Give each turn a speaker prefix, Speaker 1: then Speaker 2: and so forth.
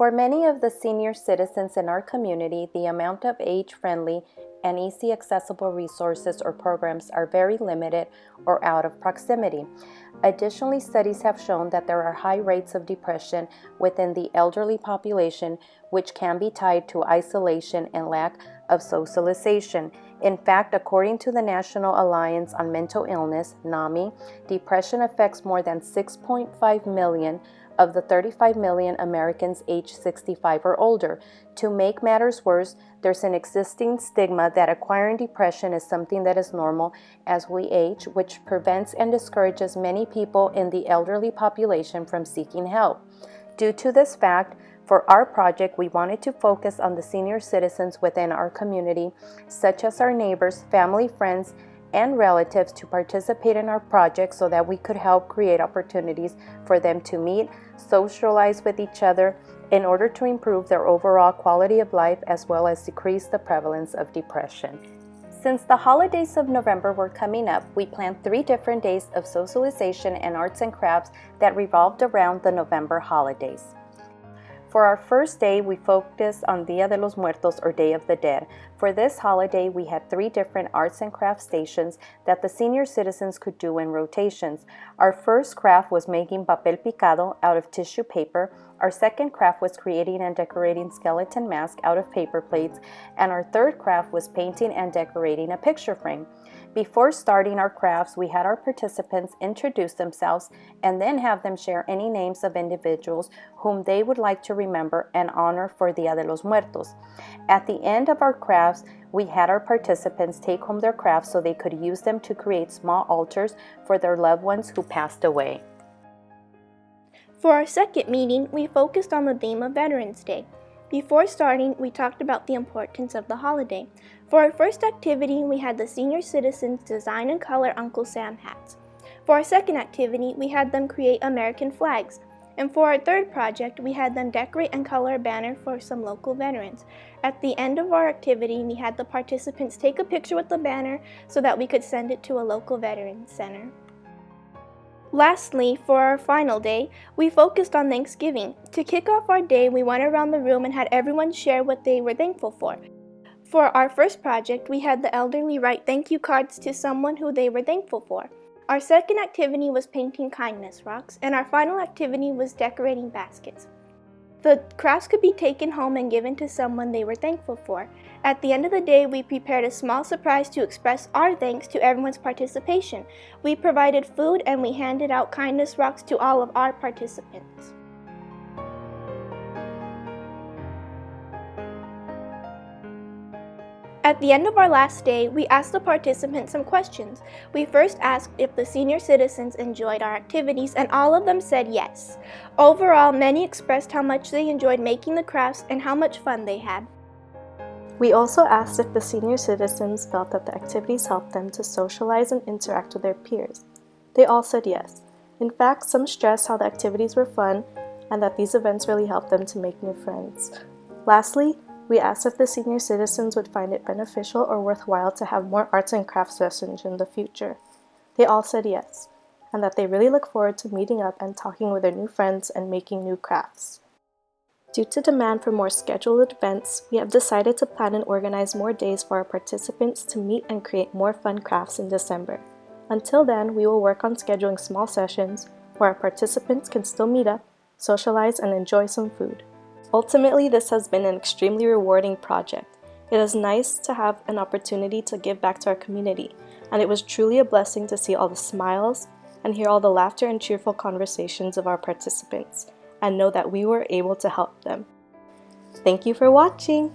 Speaker 1: For many of the senior citizens in our community, the amount of age-friendly and easy accessible resources or programs are very limited or out of proximity. Additionally, studies have shown that there are high rates of depression within the elderly population, which can be tied to isolation and lack of socialization. In fact, according to the National Alliance on Mental Illness, NAMI, depression affects more than 6.5 million of the 35 million Americans aged 65 or older. To make matters worse, there's an existing stigma that acquiring depression is something that is normal as we age, which prevents and discourages many people in the elderly population from seeking help. Due to this fact, for our project, we wanted to focus on the senior citizens within our community, such as our neighbors, family, friends, and relatives, to participate in our project so that we could help create opportunities for them to meet, socialize with each other in order to improve their overall quality of life as well as decrease the prevalence of depression. Since the holidays of November were coming up, we planned 3 different days of socialization and arts and crafts that revolved around the November holidays. For our first day, we focused on Dia de los Muertos, or Day of the Dead. For this holiday, we had 3 different arts and crafts stations that the senior citizens could do in rotations. Our first craft was making papel picado out of tissue paper. Our second craft was creating and decorating skeleton masks out of paper plates. And our third craft was painting and decorating a picture frame. Before starting our crafts, we had our participants introduce themselves and then have them share any names of individuals whom they would like to remember and honor for Dia de los Muertos. At the end of our crafts, we had our participants take home their crafts so they could use them to create small altars for their loved ones who passed away.
Speaker 2: For our second meeting, we focused on the theme of Veterans Day. Before starting, we talked about the importance of the holiday. For our first activity, we had the senior citizens design and color Uncle Sam hats. For our second activity, we had them create American flags. And for our third project, we had them decorate and color a banner for some local veterans. At the end of our activity, we had the participants take a picture with the banner so that we could send it to a local veterans center. Lastly, for our final day, we focused on Thanksgiving. To kick off our day, we went around the room and had everyone share what they were thankful for. For our first project, we had the elderly write thank you cards to someone who they were thankful for. Our second activity was painting kindness rocks, and our final activity was decorating baskets. The crafts could be taken home and given to someone they were thankful for. At the end of the day, we prepared a small surprise to express our thanks to everyone's participation. We provided food and we handed out kindness rocks to all of our participants. At the end of our last day, we asked the participants some questions. We first asked if the senior citizens enjoyed our activities, and all of them said yes. Overall, many expressed how much they enjoyed making the crafts and how much fun they had.
Speaker 3: We also asked if the senior citizens felt that the activities helped them to socialize and interact with their peers. They all said yes. In fact, some stressed how the activities were fun and that these events really helped them to make new friends. Lastly, we asked if the senior citizens would find it beneficial or worthwhile to have more arts and crafts sessions in the future. They all said yes, and that they really look forward to meeting up and talking with their new friends and making new crafts. Due to demand for more scheduled events, we have decided to plan and organize more days for our participants to meet and create more fun crafts in December. Until then, we will work on scheduling small sessions where our participants can still meet up, socialize, and enjoy some food. Ultimately, this has been an extremely rewarding project. It is nice to have an opportunity to give back to our community, and it was truly a blessing to see all the smiles and hear all the laughter and cheerful conversations of our participants, and know that we were able to help them. Thank you for watching!